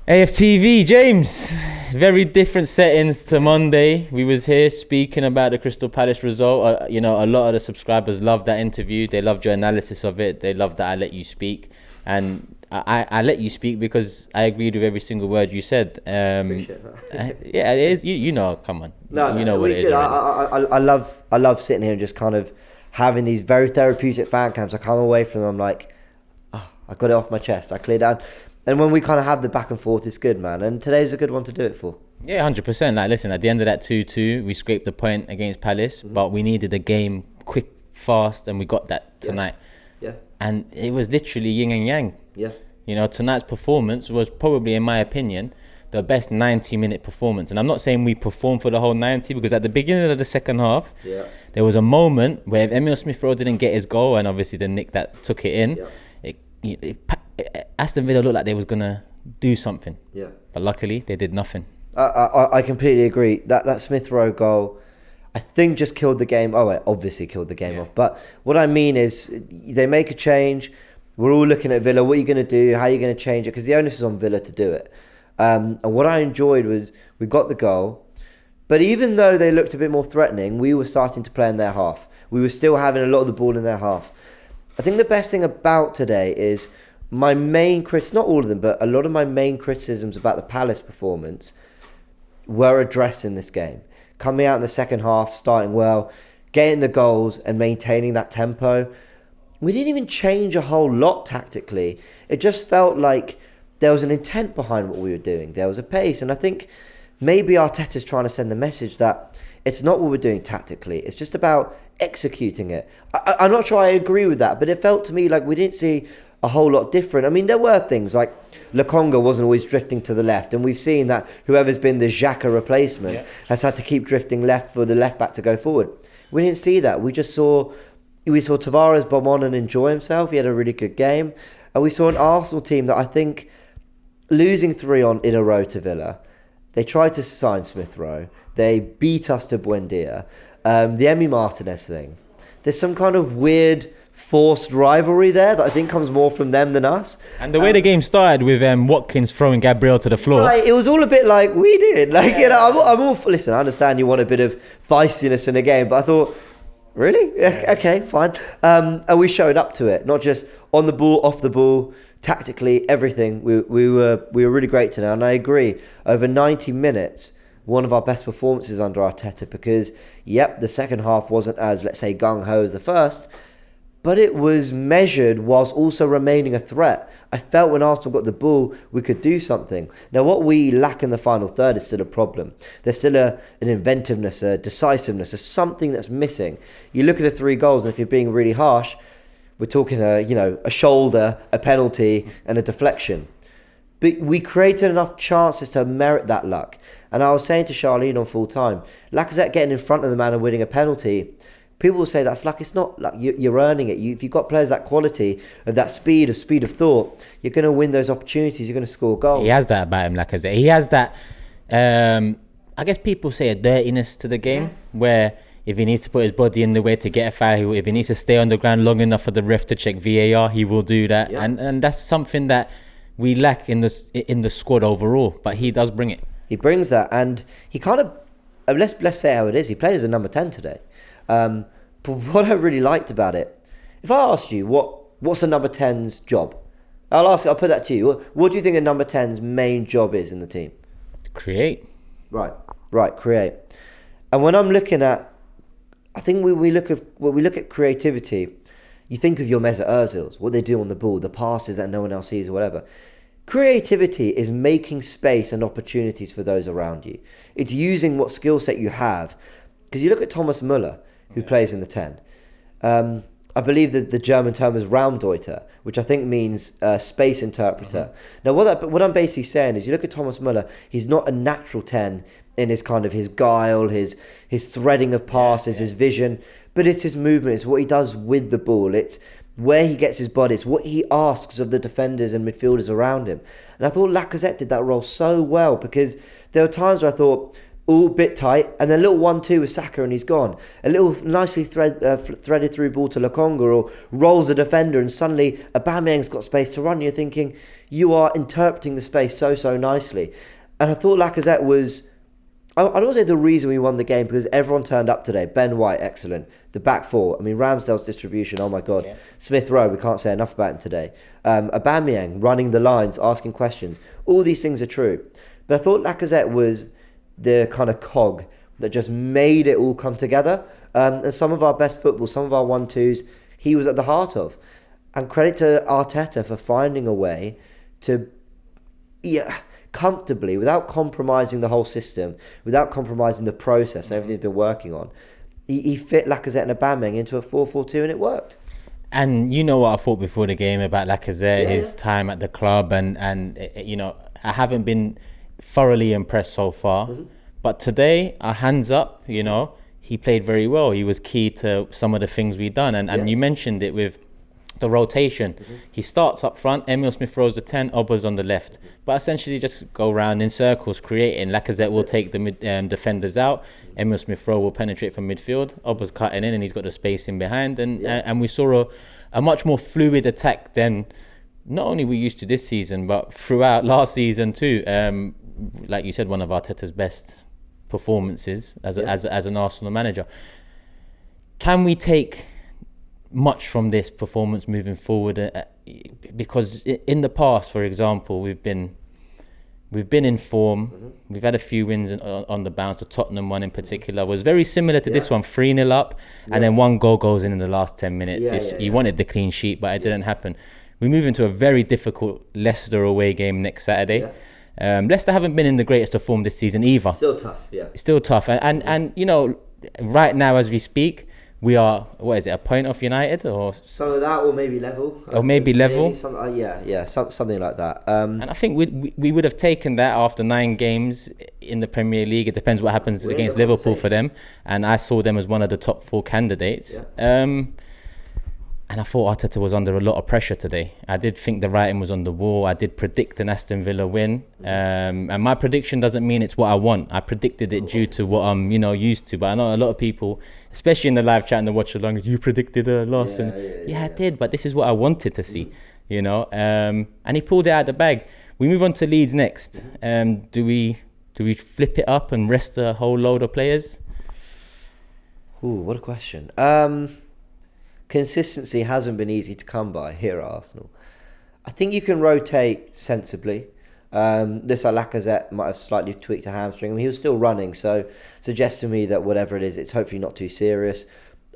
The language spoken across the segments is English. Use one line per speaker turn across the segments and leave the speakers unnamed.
AFTV, James. Very different settings to Monday. We was here speaking about the Crystal Palace result. A lot of the subscribers loved that interview. They loved your analysis of it. They loved that I let you speak. And I let you speak because I agreed with every single word you said.
Appreciate that.
Yeah, it is. You know, come on. You know what it is already.
I love sitting here and just kind of having these very therapeutic fan cams. I come away from them like, oh, I got it off my chest. I cleared out. And when we kind of have the back and forth, it's good, man. And today's a good one to do it for.
Yeah, 100%. Like, listen, at the end of that 2-2, we scraped the point against Palace, but we needed a game quick, fast, and we got that tonight.
Yeah.
And it was literally yin and yang.
Yeah.
You know, tonight's performance was probably, in my opinion, the best 90-minute performance. And I'm not saying we performed for the whole 90, because at the beginning of the second half, there was a moment where if Emile Smith-Rowe didn't get his goal, and obviously the nick that took it in, Aston Villa looked like they was going to do something. Yeah. But luckily, they did nothing.
I completely agree. That Smith-Rowe goal, I think, just killed the game. Oh, it obviously killed the game off. But what I mean is, they make a change. We're all looking at Villa. What are you going to do? How are you going to change it? Because the onus is on Villa to do it. And what I enjoyed was we got the goal. But even though they looked a bit more threatening, we were starting to play in their half. We were still having a lot of the ball in their half. I think the best thing about today is my main not all of them, but a lot of my main criticisms about the Palace performance were addressed in this game. Coming out in the second half, starting well, getting the goals and maintaining that tempo. We didn't even change a whole lot tactically. It just felt like there was an intent behind what we were doing. There was a pace. And I think maybe Arteta's trying to send the message that it's not what we're doing tactically. It's just about executing it. I'm not sure I agree with that, but it felt to me like we didn't see a whole lot different. I mean, there were things like Lacazette wasn't always drifting to the left, and we've seen that whoever's been the Xhaka replacement has had to keep drifting left for the left back to go forward. We didn't see that. We saw Tavares bomb on and enjoy himself. He had a really good game. And we saw an Arsenal team that I think, losing 3 in a row to Villa, they tried to sign Smith-Rowe. They beat us to Buendia. The Emi Martinez thing. There's some kind of weird forced rivalry there that I think comes more from them than us.
And the way the game started with Watkins throwing Gabriel to the floor.
Right, it was all a bit like we did. I'm all for, listen, I understand you want a bit of feistiness in a game, but I thought, really? Okay, fine. And we showed up to it, not just on the ball, off the ball, tactically, everything. We were really great tonight. And I agree, over 90 minutes, one of our best performances under Arteta, because, the second half wasn't as, let's say, gung-ho as the first, but it was measured whilst also remaining a threat. I felt when Arsenal got the ball, we could do something. Now, what we lack in the final third is still a problem. There's still an inventiveness, a decisiveness, a something that's missing. You look at the 3 goals, and if you're being really harsh, we're talking a shoulder, a penalty, and a deflection. But we created enough chances to merit that luck. And I was saying to Charlene on full time, Lacazette getting in front of the man and winning a penalty, people will say that's luck. It's not luck. You're earning it. If you've got players that quality and that speed of thought, you're going to win those opportunities. You're going to score goals.
He has that about him, Lacazette. He has that, I guess people say, a dirtiness to the game, where if he needs to put his body in the way to get a foul, if he needs to stay on the ground long enough for the ref to check VAR, he will do that. Yeah. And that's something that we lack in the squad overall. But he does bring it.
He brings that, and he kind of, let's say how it is. He played as a number 10 today. But what I really liked about it, if I asked you what's a number 10's job, I'll put that to you. What do you think a number 10's main job is in the team?
Create.
Right, create. And when I'm looking at, I think when we look at creativity, you think of your Mesut Ozils, what they do on the ball, the passes that no one else sees or whatever. Creativity is making space and opportunities for those around you. It's using what skill set you have. Because you look at Thomas Müller, who plays in the 10. I believe that the German term is Raumdeuter, which I think means space interpreter. Now, what I'm basically saying is, you look at Thomas Müller, he's not a natural 10 in his kind of his guile, his threading of passes, his vision, but it's his movement, it's what he does with the ball, it's where he gets his body, it's what he asks of the defenders and midfielders around him. And I thought Lacazette did that role so well, because there were times where I thought, all bit tight, and then a little 1-2 with Saka and he's gone. A little nicely threaded through ball to Lokonga, or rolls a defender and suddenly Aubameyang's got space to run. You're thinking, you are interpreting the space so nicely. And I thought Lacazette was, I don't say the reason we won the game, because everyone turned up today. Ben White, excellent. The back four, I mean, Ramsdale's distribution, oh my God. Yeah. Smith Rowe, we can't say enough about him today. Aubameyang running the lines, asking questions. All these things are true. But I thought Lacazette was the kind of cog that just made it all come together. And some of our best football, some of our 1-2s, he was at the heart of. And credit to Arteta for finding a way to, comfortably, without compromising the whole system, without compromising the process and everything he's been working on, he fit Lacazette and Aubameyang into a 4-4-2, and it worked.
And you know what I thought before the game about Lacazette, his time at the club, and I haven't been thoroughly impressed so far. But today, our hands up, he played very well. He was key to some of the things we've done. And you mentioned it with the rotation. He starts up front, Emile Smith-Rowe's the 10, Obba's on the left. But essentially just go around in circles, creating. Lacazette will take the defenders out. Emile Smith-Rowe will penetrate from midfield. Obba's cutting in and he's got the space in behind. And we saw a much more fluid attack than not only we used to this season, but throughout last season too. Like you said, one of Arteta's best performances as an Arsenal manager. Can we take much from this performance moving forward? Because in the past, for example, we've been in form. We've had a few wins on the bounce. The Tottenham one in particular was very similar to this one, 3-0 up, and then one goal goes in the last 10 minutes. You wanted the clean sheet, but it didn't happen. We move into a very difficult Leicester away game next Saturday. Leicester haven't been in the greatest of form this season either.
Still tough,
Still tough. And right now as we speak, we are, what is it, a point off United? Or
some of that, or maybe level.
Maybe level.
Something like that.
And I think we would have taken that after 9 games in the Premier League. It depends what happens against Liverpool for them. And I saw them as one of the top 4 candidates. And I thought Arteta was under a lot of pressure today. I did think the writing was on the wall. I did predict an Aston Villa win. And my prediction doesn't mean it's what I want. I predicted it due to what I'm, used to. But I know a lot of people, especially in the live chat and the watch along, you predicted a loss. I did, but this is what I wanted to see, And he pulled it out of the bag. We move on to Leeds next. Do we flip it up and rest a whole load of players?
Ooh, what a question. Consistency hasn't been easy to come by here at Arsenal. I think you can rotate sensibly. Lacazette might have slightly tweaked a hamstring. I mean, he was still running, so suggests to me that whatever it is, it's hopefully not too serious.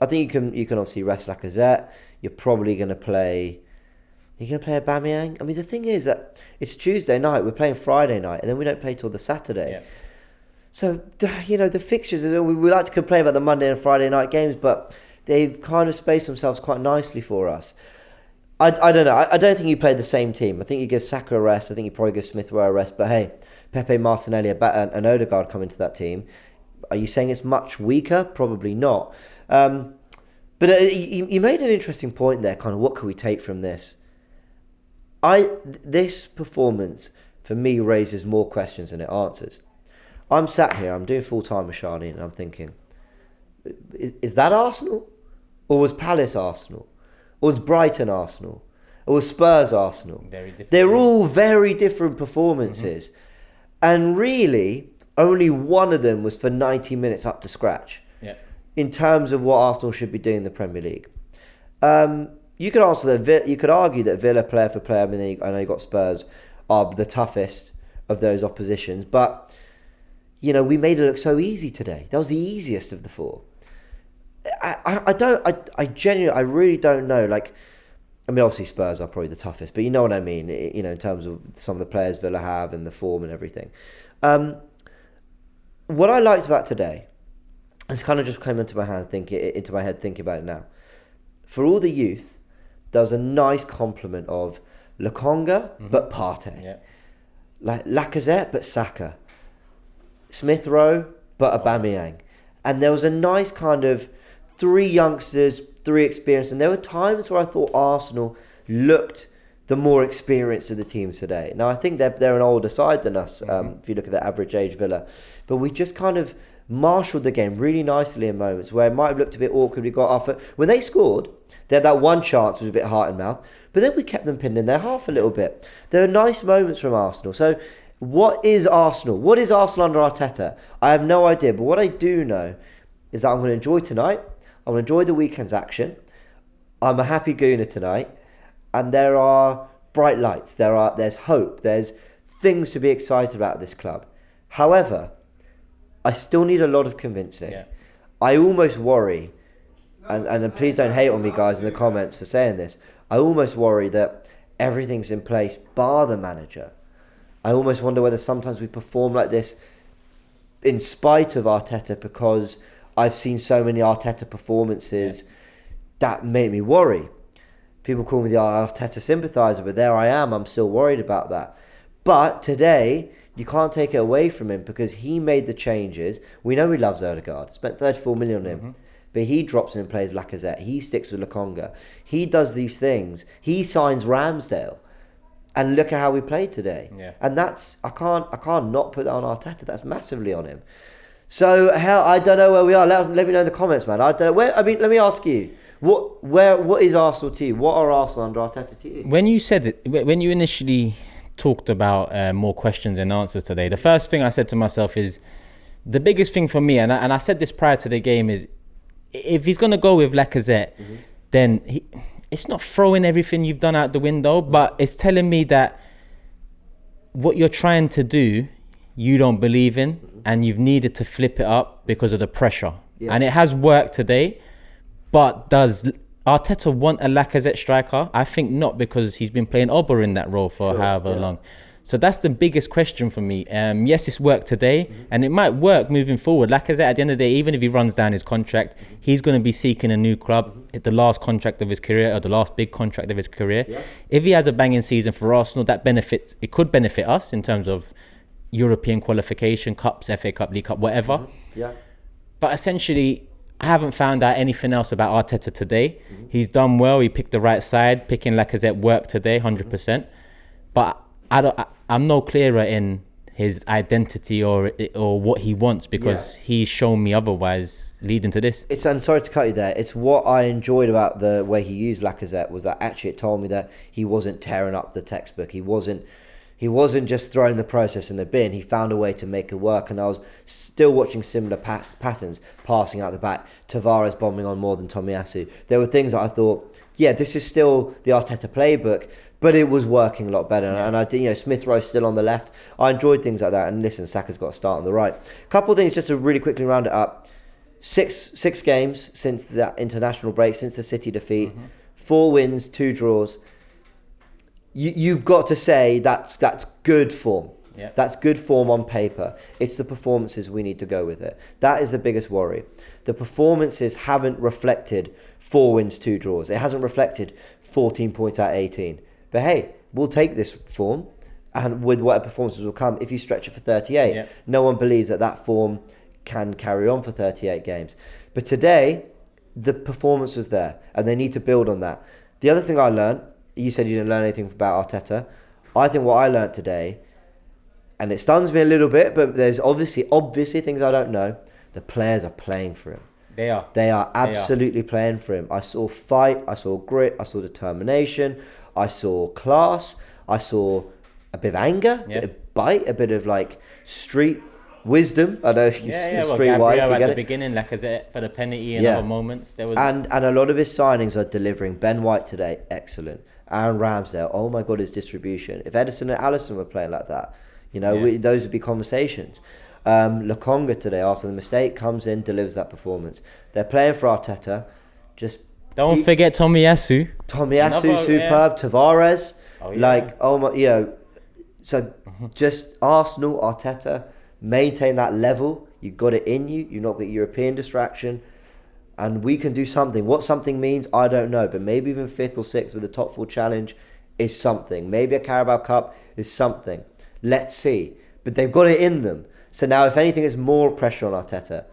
I think you can obviously rest Lacazette. You're probably going to play... You're going to play Aubameyang? I mean, the thing is that it's Tuesday night. We're playing Friday night, and then we don't play till the Saturday. Yeah. So, the fixtures, we like to complain about the Monday and Friday night games, but they've kind of spaced themselves quite nicely for us. I don't know. I don't think you play the same team. I think you give Saka a rest. I think you probably give Smith Rowe a rest. But hey, Pepe, Martinelli and Odegaard come into that team. Are you saying it's much weaker? Probably not. But you made an interesting point there. Kind of, what can we take from this? This performance for me raises more questions than it answers. I'm sat here. I'm doing full time with Charlene, and I'm thinking, is that Arsenal? Or was Palace Arsenal? Or was Brighton Arsenal? Or was Spurs Arsenal? They're all very different performances. And really, only one of them was for 90 minutes up to scratch. In terms of what Arsenal should be doing in the Premier League. You could argue that Villa, player for player, I mean, I know you got Spurs, are the toughest of those oppositions. But, we made it look so easy today. That was the easiest of the 4. I really don't know. Obviously Spurs are probably the toughest, but you know what I mean. In terms of some of the players Villa have and the form and everything. What I liked about today, it's kind of just came into my head thinking about it now. For all the youth, there was a nice complement of Lokonga but Partey, like Lacazette but Saka, Smith Rowe but Aubameyang, and there was a nice kind of 3 youngsters, 3 experienced, and there were times where I thought Arsenal looked the more experienced of the teams today. Now, I think they're an older side than us, if you look at the average age Villa. But we just kind of marshalled the game really nicely in moments where it might have looked a bit awkward. We got off it. When they scored, they had that one chance was a bit heart and mouth. But then we kept them pinned in their half a little bit. There are nice moments from Arsenal. So what is Arsenal? What is Arsenal under Arteta? I have no idea. But what I do know is that I'm going to enjoy tonight. I'm going to enjoy the weekend's action. I'm a happy gooner tonight. And there are bright lights. There's hope. There's things to be excited about at this club. However, I still need a lot of convincing. Yeah. I almost worry, and please don't hate on me, guys, in the comments for saying this. I almost worry that everything's in place bar the manager. I almost wonder whether sometimes we perform like this in spite of Arteta, because I've seen so many Arteta performances that make me worry. People call me the Arteta sympathiser, but there I am. I'm still worried about that. But today, you can't take it away from him because he made the changes. We know he loves Odegaard. Spent 34 million on him. But he drops in and plays Lacazette. He sticks with Lokonga. He does these things. He signs Ramsdale. And look at how we played today. Yeah. And that's, I can't not put that on Arteta. That's massively on him. So, hell, I don't know where we are. Let me know in the comments, man. I don't know where. I mean, let me ask you. What is Arsenal to you? What are Arsenal under Arteta to you?
When you said it, when you initially talked about more questions and answers today, the first thing I said to myself is, the biggest thing for me, and I said this prior to the game, is if he's going to go with Lacazette, then it's not throwing everything you've done out the window, but it's telling me that what you're trying to do, you don't believe in, and you've needed to flip it up because of the pressure. Yeah. And it has worked today. But does Arteta want a Lacazette striker? I think not, because he's been playing Ober in that role for however long. So that's the biggest question for me. Yes, it's worked today, and it might work moving forward. Lacazette, at the end of the day, even if he runs down his contract, he's going to be seeking a new club at the last contract of his career, or the last big contract of his career. Yeah. If he has a banging season for Arsenal, it could benefit us in terms of European qualification, cups, FA Cup, League Cup, whatever. Yeah. But essentially, I haven't found out anything else about Arteta today. He's done well. He picked the right side. Picking Lacazette worked today, 100%. But I'm no clearer in his identity or what he wants, because he's shown me otherwise leading to this. I'm sorry to cut you there.
It's what I enjoyed about the way he used Lacazette, was that actually it told me that he wasn't tearing up the textbook. He wasn't just throwing the process in the bin. He found a way to make it work, and I was still watching similar patterns, passing out the back, Tavares bombing on more than Tomiyasu. There were things that I thought, this is still the Arteta playbook, but it was working a lot better. And I did, Smith Rowe still on the left. I enjoyed things like that. And listen, Saka's got a start on the right. Couple of things just to really quickly round it up. Six games since that international break, since the City defeat, 4 wins, 2 draws. You've got to say that's good form. Yeah. That's good form on paper. It's the performances we need to go with it. That is the biggest worry. The performances haven't reflected 4 wins, 2 draws. It hasn't reflected 14 points out of 18. But hey, we'll take this form, and with whatever performances will come, if you stretch it for 38, no one believes that form can carry on for 38 games. But today, the performance was there, and they need to build on that. The other thing I learned, you said you didn't learn anything about Arteta. I think what I learned today, and it stuns me a little bit, but there's obviously things I don't know. The players are playing for him. They are absolutely playing for him. I saw fight, I saw grit, I saw determination, I saw class, I saw a bit of anger, a bit of bite, a bit of street wisdom. I don't know if you streetwise.
At the beginning, Lacazette for the penalty and other moments. There was
and a lot of his signings are delivering. Ben White today, excellent. Aaron Ramsdale, oh my God, his distribution. If Edison and Alisson were playing like that, those would be conversations. Lokonga today, after the mistake, comes in, delivers that performance. They're playing for Arteta. Just
don't forget Tomiyasu.
Superb. Tavares, So just Arsenal, Arteta, maintain that level. You've got it in you. You've not got European distraction. And we can do something. What something means, I don't know. But maybe even 5th or 6th with the top 4 challenge is something. Maybe a Carabao Cup is something. Let's see. But they've got it in them. So now, if anything, it's more pressure on Arteta.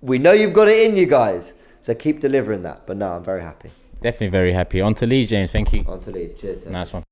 We know you've got it in you guys. So keep delivering that. But no, I'm very happy.
Definitely very happy. On to Leeds, James. Thank you.
On to Leeds. Cheers.
Nice one.